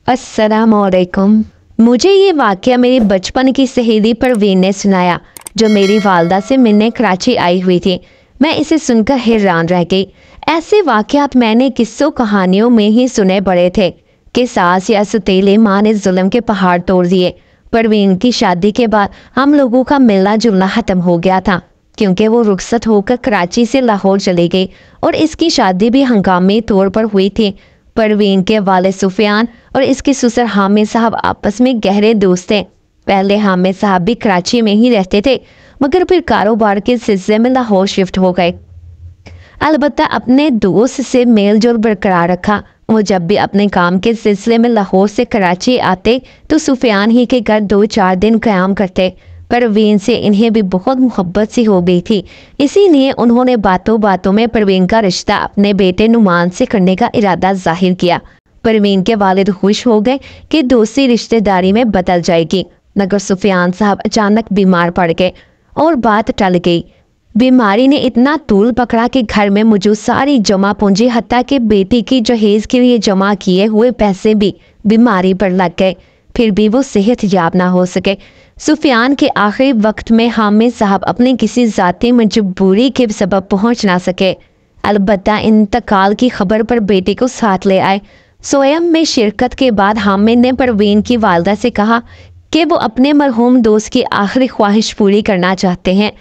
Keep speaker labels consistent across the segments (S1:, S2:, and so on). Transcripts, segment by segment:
S1: अस्सलाम वालेकुम। मुझे ये वाक़या मेरी बचपन की सहेली परवीन ने सुनाया, जो मेरी वालदा से मिलने कराची आई हुई थी। मैं इसे सुनकर हैरान रह गई। ऐसे वाक़यात मैंने किस्सों कहानियों में ही सुने पड़े थे कि सास या सौतेली माँ ने जुल्म के पहाड़ तोड़ दिए। परवीन की शादी के बाद हम लोगों का मिलना जुलना ख़त्म हो गया था, क्योंकि वो रुखसत होकर कराची से लाहौर चली गई और इसकी शादी भी हंगामी तौर पर हुई थी। परवीन के वालिद सुफियान और इसके ससुर हामिद साहब आपस में गहरे दोस्त थे। पहले हामिद साहब भी कराची में ही रहते थे, मगर फिर कारोबार के सिलसिले में लाहौर शिफ्ट हो गए। अलबत्ता अपने दोस्त से मेल जोल बरकरार रखा। वो जब भी अपने काम के सिलसिले में लाहौर से कराची आते तो सुफियान ही के घर 2-4 दिन क़याम करते। परवीन से इन्हें भी बहुत मोहब्बत सी हो गई थी, इसीलिए उन्होंने बातों बातों में परवीन का रिश्ता अपने बेटे नुमान से करने का इरादा जाहिर किया। परवीन के वालिद खुश हो गए कि दोस्ती रिश्तेदारी में बदल जाएगी, मगर सुफियान साहब अचानक बीमार पड़ गए और बात टल गई। बीमारी ने इतना तूल पकड़ा कि घर में मौजूद सारी जमा पूंजी, हत्ता कि बेटी की जहेज के लिए जमा किए हुए पैसे भी बीमारी पर लग गए। फिर भी वो सेहत याब ना हो सके। सुफियान के आखिरी वक्त में हामिद साहब अपनी किसी ज़ाती मजबूरी के सबब पहुंच ना सके। अलबत्ता इंतकाल की खबर पर बेटे को साथ ले आए। सोयम में शिरकत के बाद हामिद ने परवीन की वालदा से कहा कि वो अपने मरहूम दोस्त की आखिरी ख्वाहिश पूरी करना चाहते हैं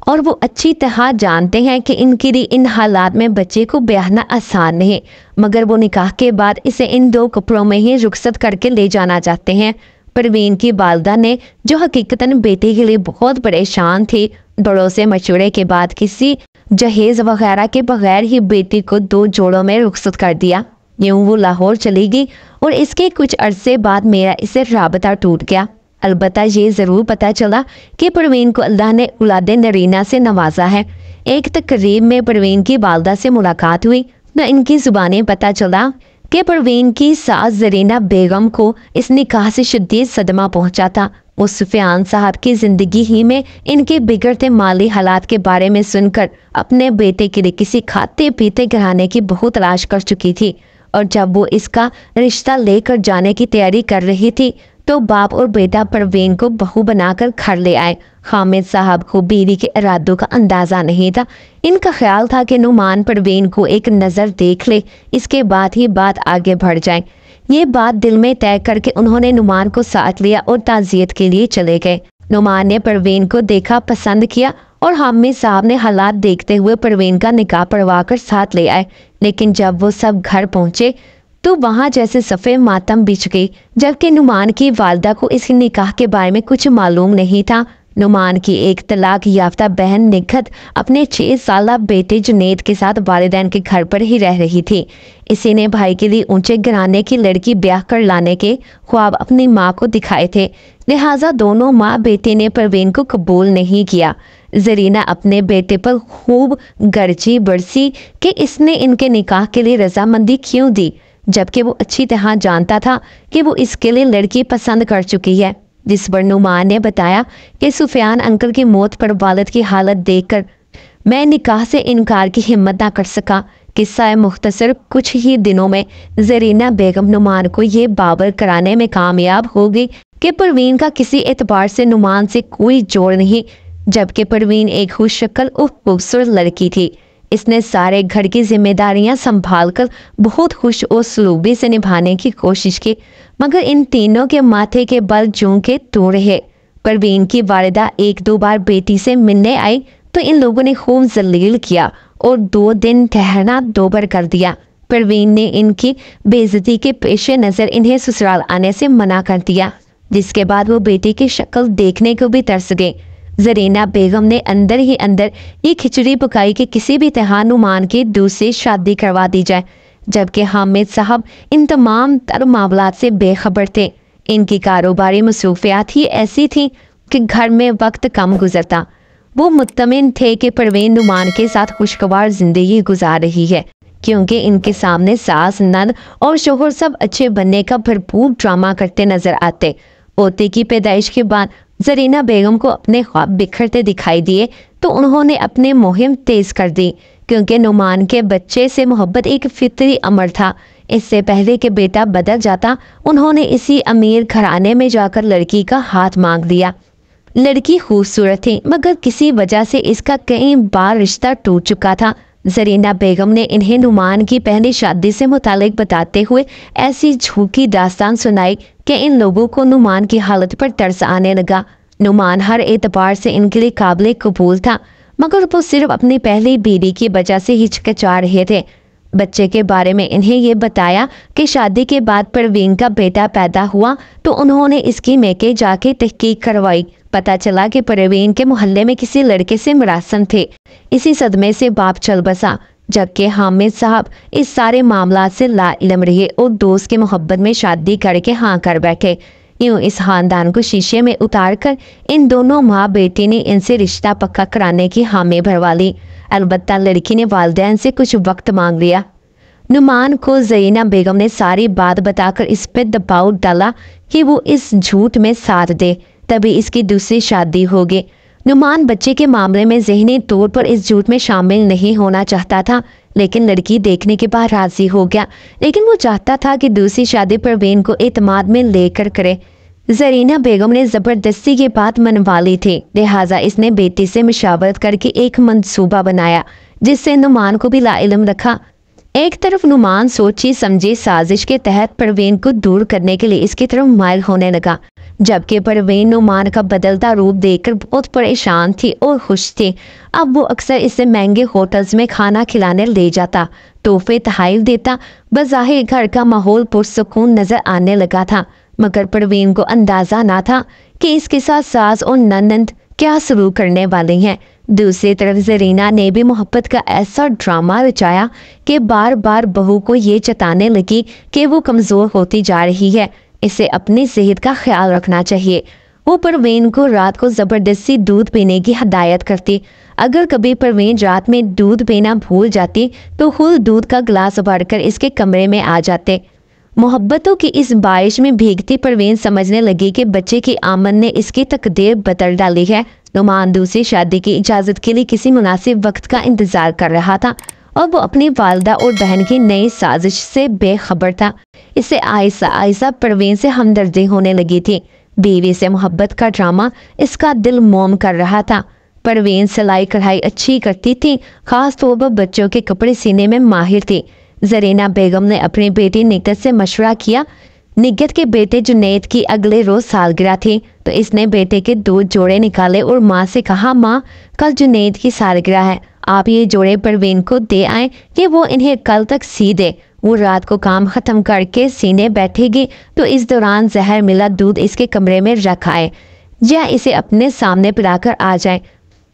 S1: और वो अच्छी तरह जानते हैं कि इनके लिए इन हालात में बच्चे को ब्याहना आसान नहीं, मगर वो निकाह के बाद इसे इन 2 कपड़ों में ही रुखसत करके ले जाना चाहते हैं। परवीन की वालदा ने, जो हकीकतन बेटे के लिए बहुत परेशान थी, बड़ों से मशवरे के बाद किसी जहेज वगैरह के बगैर ही बेटी को 2 जोड़ों में रुखसत कर दिया। यूँ वो लाहौर चली गई और इसके कुछ अरसे बाद मेरा इससे राबता टूट गया। अलबत्ता ये ज़रूर पता चला कि परवीन को अल्लाह ने औलादे नरीना से नवाजा है। एक तकरीब में परवीन की वालदा से मुलाकात हुई न इनकी ज़ुबानी पता चला कि परवीन की सास जरीना बेगम को इस निकाह से शदीद सदमा पहुंचा था। वो सुफियान साहब की ज़िंदगी ही में इनके बिगड़ते माली हालात के बारे में सुनकर अपने बेटे के लिए किसी खाते पीते घराने की बहुत तलाश कर चुकी थी, और जब वो इसका रिश्ता लेकर जाने की तैयारी कर रही थी तो बाप और बेटा परवीन को बहू बनाकर घर ले आए। हामिद साहब को बीवी के इरादों का अंदाज़ा नहीं था। इनका ख्याल था कि नुमान परवीन को एक नज़र देख ले, इसके बाद ही बात आगे बढ़ जाए। ये बात दिल में तय करके उन्होंने नुमान को साथ लिया और ताज़ियत के लिए चले गए। नुमान ने परवीन को देखा, पसंद किया और हामिद साहब ने हालात देखते हुए परवीन का निकाह पढ़वा कर साथ ले आए। लेकिन जब वो सब घर पहुँचे तो वहाँ जैसे सफ़े मातम बिछ गई, जबकि नुमान की वालदा को इस निकाह के बारे में कुछ मालूम नहीं था। नुमान की एक तलाक याफ्ता बहन निखत अपने 6 साला बेटे जुनेद के साथ वालिदैन के घर पर ही रह रही थी। इसी ने भाई के लिए ऊंचे घराने की लड़की ब्याह कर लाने के ख्वाब अपनी माँ को दिखाए थे, लिहाजा दोनों माँ बेटे ने परवीन को कबूल नहीं किया। जरीना अपने बेटे पर खूब गर्जी बरसी कि इसने इनके निकाह के लिए रजामंदी क्यों दी, जबकि वो अच्छी तरह जानता था कि वो इसके लिए लड़की पसंद कर चुकी है। जिस पर नुमान ने बताया कि सुफियान अंकल की मौत पर वालिद की हालत देखकर मैं निकाह से इनकार की हिम्मत ना कर सका। किस्सा मुख्तसर, कुछ ही दिनों में जरीना बेगम नुमान को ये बाबर कराने में कामयाब हो गई कि परवीन का किसी एतबार से नुमान से कोई जोड़ नहीं, जबकि परवीन एक खुश शक्ल और खूबसूरत लड़की थी। इसने सारे घर की जिम्मेदारियां संभाल कर बहुत खुश और सलूबी से निभाने की कोशिश की, मगर इन तीनों के माथे के बल जूं के तू रहे। परवीन की वालिदा 1-2 बार बेटी से मिलने आई तो इन लोगों ने खूब जलील किया और 2 दिन ठहरना दोबर कर दिया। परवीन ने इनकी बेइज्जती के पेश नज़र इन्हें ससुराल आने से मना कर दिया, जिसके बाद वो बेटी की शक्ल देखने को भी तरस गए। जरीना बेगम ने अंदर ही अंदर ये खिचड़ी पकाई कि किसी भी तरह नुमान की दूसरी शादी करवा दी जाए, जबकि हामिद साहब इन तमाम तर मामलात से बेखबर थे। इनकी कारोबारी मसरूफियात ही ऐसी थी कि घर में वक्त कम गुजरता। वो मुत्तमिन थे कि परवीन नुमान के साथ खुशगवार जिंदगी गुजार रही है, क्योंकि इनके सामने सास, नंद और शोहर सब अच्छे बनने का भरपूर ड्रामा करते नजर आते। पोते की पैदाइश के बाद जरीना बेगम को अपने ख्वाब बिखरते दिखाई दिए तो उन्होंने अपनी मुहिम तेज कर दी, क्योंकि नुमान के बच्चे से मोहब्बत एक फितरी अमर था। اس سے پہلے کہ بیٹا بدل جاتا انہوں نے اسی امیر گھرانے میں جا کر لڑکی کا ہاتھ مانگ لیا۔ لڑکی خوبصورت تھی مگر کسی وجہ سے اس کا کئی بار رشتہ ٹوٹ چکا تھا۔ زرینہ بیگم نے انہیں نعمان کی پہلی شادی سے متعلق بتاتے ہوئے ایسی جھوٹی داستان سنائی کہ ان لوگوں کو نعمان کی حالت پر ترس آنے لگا۔ نعمان ہر اعتبار سے ان کے لیے قابل قبول تھا مگر وہ صرف اپنی پہلی بیوی کی وجہ سے ہچکچا رہے تھے۔ بچے کے بارے میں انہیں یہ بتایا کہ شادی کے بعد پروین کا بیٹا پیدا ہوا تو انہوں نے اس کی میکے جا کے تحقیق کروائی۔ پتہ چلا کہ پروین کے محلے میں کسی لڑکے سے مراسم تھے۔ اسی صدمے سے باپ چل بسا، جبکہ حامد صاحب اس سارے معاملات سے لا علم رہے اور دوست کے محبت میں شادی کر کے ہاں کر بیٹھے۔ یوں اس خاندان کو شیشے میں اتار کر ان دونوں ماں بیٹی نے ان سے رشتہ پکا کرانے کی حامی بھروا لی۔ البتہ لڑکی نے والدین سے کچھ وقت مانگ لیا۔ نعمان کو زرینہ بیگم نے ساری بات بتا کر اس پہ دباؤ ڈالا کہ وہ اس جھوٹ میں ساتھ دے، تبھی اس کی دوسری شادی ہوگی۔ نعمان بچے کے معاملے میں ذہنی طور پر اس جھوٹ میں شامل نہیں ہونا چاہتا تھا، لیکن لڑکی دیکھنے کے بعد راضی ہو گیا۔ لیکن وہ چاہتا تھا کہ دوسری شادی پروین کو اعتماد میں لے کر کرے۔ زرینہ بیگم نے زبردستی یہ بات منوا لی تھی، لہٰذا اس نے بیٹی سے مشاورت کر کے ایک منصوبہ بنایا جس سے نعمان کو بھی لا علم رکھا۔ ایک طرف نعمان سوچی سمجھی سازش کے تحت پروین کو دور کرنے کے لیے اس کی طرف مائل ہونے لگا، جبکہ پروین نعمان کا بدلتا روپ دیکھ کر بہت پریشان تھی اور خوش تھی۔ اب وہ اکثر اسے مہنگے ہوٹلز میں کھانا کھلانے لے جاتا، تحفے تحائف دیتا، بظاہر گھر کا ماحول پرسکون نظر آنے لگا تھا، مگر پروین کو اندازہ نہ تھا کہ اس کے ساتھ ساس اور نند کیا سلوک کرنے والے ہیں۔ دوسری طرف زرینہ نے بھی محبت کا ایسا ڈرامہ رچایا کہ بار بار بہو کو یہ جتانے لگی کہ وہ کمزور ہوتی جا رہی ہے، اسے اپنی صحت کا خیال رکھنا چاہیے۔ وہ پروین کو رات کو زبردستی دودھ پینے کی ہدایت کرتی۔ اگر کبھی پروین رات میں دودھ پینا بھول جاتی تو خود دودھ کا گلاس بھر کر اس کے کمرے میں آ جاتے۔ محبتوں کی اس بارش میں بھیگتی پروین سمجھنے لگی کہ بچے کی آمد نے اس کی تقدیر بدل ڈالی ہے۔ نعمان دوسری شادی کی اجازت کے لیے کسی مناسب وقت کا انتظار کر رہا تھا اور وہ اپنی والدہ اور بہن کی نئی سازش سے بے خبر تھا۔ اس سے آہستہ آہستہ پروین سے ہمدردی ہونے لگی تھی۔ بیوی سے محبت کا ڈرامہ اس کا دل موم کر رہا تھا۔ پروین سلائی کڑھائی اچھی کرتی تھی، خاص طور پر بچوں کے کپڑے سینے میں ماہر تھی۔ زرینہ بیگم نے اپنی بیٹی نگہت سے مشورہ کیا۔ نگہت کے بیٹے جنید کی اگلے روز سالگرہ تھی تو اس نے بیٹے کے 2 جوڑے نکالے اور ماں سے کہا، ماں کل جنید کی سالگرہ ہے، آپ یہ جوڑے پروین کو دے آئیں کہ وہ انہیں کل تک سی دے۔ وہ رات کو کام ختم کر کے سینے بیٹھے گی تو اس دوران زہر ملا دودھ اس کے کمرے میں رکھ آئے یا اسے اپنے سامنے پلا کر آ جائے۔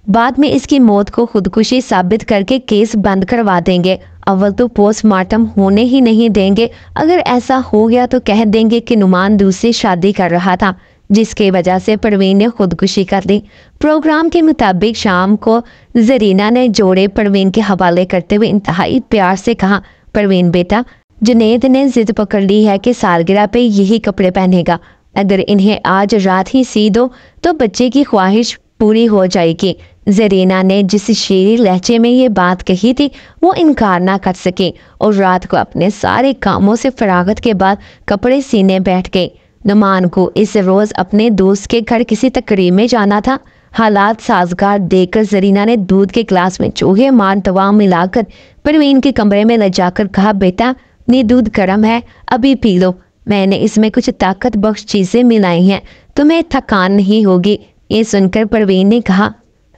S1: بعد میں اس کی موت کو خودکشی ثابت کر کے کیس بند کروا دیں گے۔ اول تو پوسٹ مارٹم ہونے ہی نہیں دیں گے، اگر ایسا ہو گیا تو کہہ دیں گے کہ نعمان دوسری شادی کر رہا تھا جس کی وجہ سے پروین نے خودکشی کر لی۔ پروگرام کے مطابق شام کو زرینہ نے جوڑے پروین کے حوالے کرتے ہوئے انتہائی پیار سے کہا، پروین بیٹا، جنید نے ضد پکڑ لی ہے کہ سالگرہ پہ یہی کپڑے پہنے گا، اگر انہیں آج رات ہی سی دو تو بچے کی خواہش پوری ہو جائے گی۔ زرینہ نے جس شیریں لہجے میں یہ بات کہی تھی وہ انکار نہ کر سکی اور رات کو اپنے سارے کاموں سے فراغت کے بعد کپڑے سینے بیٹھ گئی۔ نعمان کو اس روز اپنے دوست کے گھر کسی تقریب میں جانا تھا۔ حالات سازگار دیکھ کر زرینہ نے دودھ کے گلاس میں چوہے مار دوا ملا کر پروین کے کمرے میں لے جا کر کہا، بیٹا یہ دودھ گرم ہے، ابھی پی لو، میں نے اس میں کچھ طاقت بخش چیزیں ملائی ہیں، تمہیں تھکان نہیں ہوگی۔ یہ سن کر پروین نے کہا،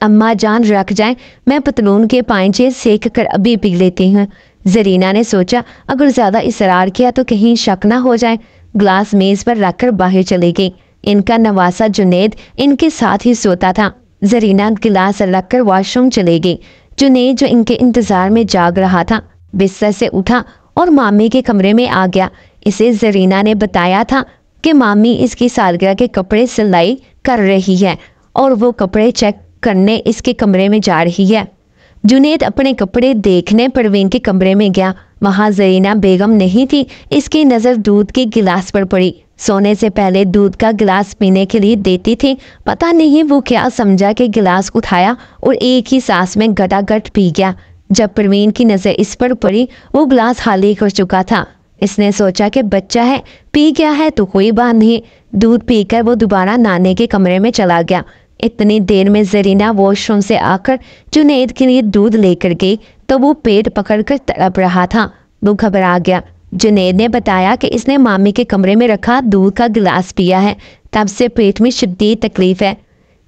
S1: اماں جان رکھ جائیں، میں پتلون کے پائنچے سیک کر ابھی پی لیتی ہوں۔ زرینہ نے سوچا اگر زیادہ اصرار کیا تو کہیں شک نہ ہو جائے۔ گلاس میز پر رکھ کر باہر چلی گئی۔ ان کا نواسا جنید ان کے ساتھ ہی سوتا تھا۔ زرینہ گلاس رکھ کر واش روم چلے گئی۔ جنید جو ان کے انتظار میں جاگ رہا تھا بستر سے اٹھا اور مامی کے کمرے میں آ گیا۔ اسے زرینہ نے بتایا تھا کہ مامی اس کی سالگرہ کے کپڑے سلائی کر رہی ہے اور وہ کپڑے چیک کرنے اس کے کمرے میں جا رہی ہے۔ جنید اپنے کپڑے دیکھنے پروین کے کمرے میں گیا، وہاں زرینہ بیگم نہیں تھی۔ اس کی نظر دودھ کے گلاس پر پڑی۔ سونے سے پہلے دودھ کا گلاس پینے کے لیے دیتی تھی، پتہ نہیں وہ کیا سمجھا کہ گلاس اٹھایا اور ایک ہی سانس میں گٹا گٹ پی گیا۔ جب پروین کی نظر اس پر پڑی وہ گلاس خالی کر چکا تھا۔ इसने सोचा कि बच्चा है, पी गया है तो कोई बात नहीं। दूध पीकर वो दोबारा नाने के कमरे में चला गया। इतनी देर में जरीना वॉशरूम से आकर जुनैद के लिए दूध लेकर गई तो वो पेट पकड़कर तड़प रहा था। वो घबरा गया। जुनैद ने बताया कि इसने मामी के कमरे में रखा दूध का गिलास पिया है, तब से पेट में शदीद तकलीफ है।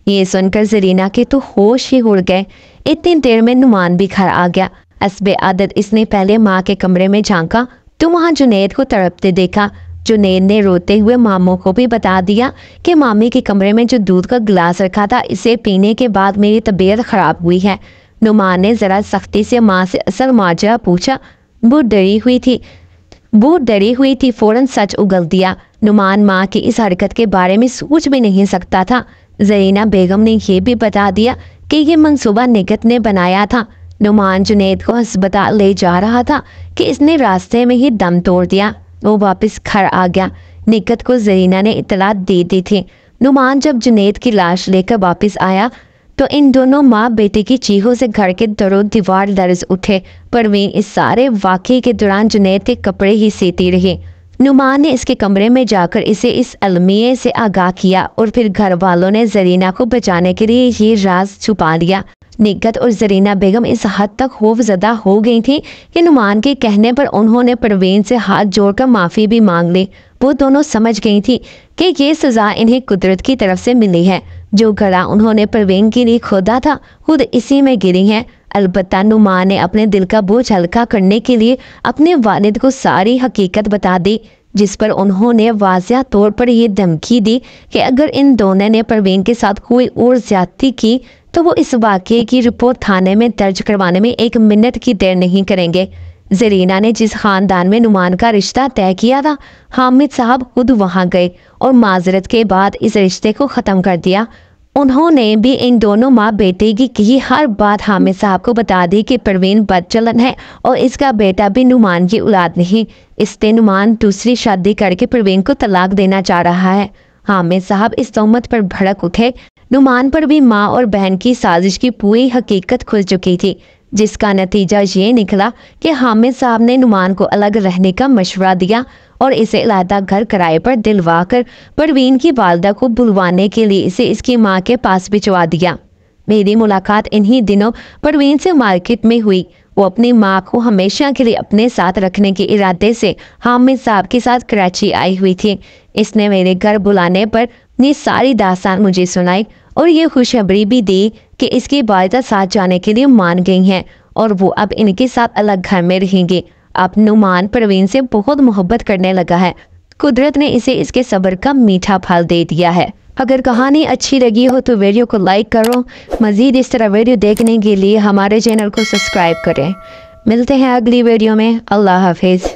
S1: ये सुनकर जरीना के तो होश ही उड़ गए। इतनी देर में नुमान भी घर आ गया। हस्बे आदत इसने पहले माँ के कमरे में झांका तो वहाँ जुनैद को तड़पते देखा। जुनैद ने रोते हुए मामू को भी बता दिया कि मामी के कमरे में जो दूध का गिलास रखा था, इसे पीने के बाद मेरी तबीयत खराब हुई है। नुमान ने ज़रा सख्ती से माँ से असल माजरा पूछा। वो डरी हुई थी फौरन सच उगल दिया। नुमान माँ की इस हरकत के बारे में सोच भी नहीं सकता था। जरीना बेगम ने यह भी बता दिया कि यह मंसूबा निगत ने बनाया था। नुमान जुनैद को अस्पताल ले जा रहा था कि इसने रास्ते में ही दम तोड़ दिया। वो वापस घर आ गया। निगत को जरीना ने इतला दे दी थी। नुमान जब जुनैद की लाश लेकर वापस आया तो इन दोनों माँ बेटे की चीखों से घर के दरो दीवार लर्ज उठे। परवीन इस सारे वाक़े के दौरान जुनैद के कपड़े ही सीती रही। नुमान ने इसके कमरे में जाकर इसे इस अलमिये से आगाह किया और फिर घर वालों ने जरीना को बचाने के लिए ये राज छुपा लिया। निगत और जरीना बेगम इस हद तक खौफजदा हो गई थी कि नुमान के कहने पर उन्होंने परवीन से हाथ जोड़कर माफ़ी भी मांग ली। वो दोनों समझ गई थी कि ये सज़ा इन्हें कुदरत की तरफ से मिली है। जो गला उन्होंने परवीन के लिए खोदा था खुद इसी में गिरी है। अलबत्ता नुमान ने अपने दिल का बोझ हल्का करने के लिए अपने वालिद को सारी हकीकत बता दी, जिस पर उन्होंने वाज़िया तौर पर यह धमकी दी कि अगर इन दोनों ने परवीन के साथ कोई और ज्यादती की तो वो इस वाक़े की रिपोर्ट थाने में दर्ज करवाने में 1 मिनट की देर नहीं करेंगे। जरीना ने जिस खानदान में नुमान का रिश्ता तय किया था, हामिद साहब खुद वहाँ गए और माजरत के बाद इस रिश्ते को ख़त्म कर दिया। उन्होंने भी इन दोनों माँ बेटे की हर बात हामिद साहब को बता दी कि परवीन बदचलन है और इसका बेटा भी नुमान की औलाद नहीं। इससे नुमान दूसरी शादी करके परवीन को तलाक देना चाह रहा है। हामिद साहब इस तहमत पर भड़क उठे। नुमान पर भी माँ और बहन की साजिश की पूरी हकीकत खुल चुकी थी, जिसका नतीजा ये निकला कि हामिद साहब ने नुमान को अलग रहने का मशवरा दिया और इसे अलहदा घर किराए पर दिलवा कर परवीन की वालदा को बुलवाने के लिए इसे इसकी माँ के पास भिजवा दिया। मेरी मुलाकात इन्हीं दिनों परवीन से मार्केट में हुई। वो अपनी माँ को हमेशा के लिए अपने साथ रखने के इरादे से हामिद साहब के साथ कराची आई हुई थी। इसने मेरे घर बुलाने पर ये सारी दास्तान मुझे सुनाई और ये खुशखबरी भी दी कि इसकी वालिदा साथ जाने के लिए मान गई हैं और वो अब इनके साथ अलग घर में रहेंगे। अब नुमान परवीन से बहुत मोहब्बत करने लगा है। कुदरत ने इसे इसके सब्र का मीठा फल दे दिया है। अगर कहानी अच्छी लगी हो तो वीडियो को लाइक करो। मज़ीद इस तरह वीडियो देखने के लिए हमारे चैनल को सब्सक्राइब करें। मिलते हैं अगली वीडियो में। अल्लाह हाफिज़।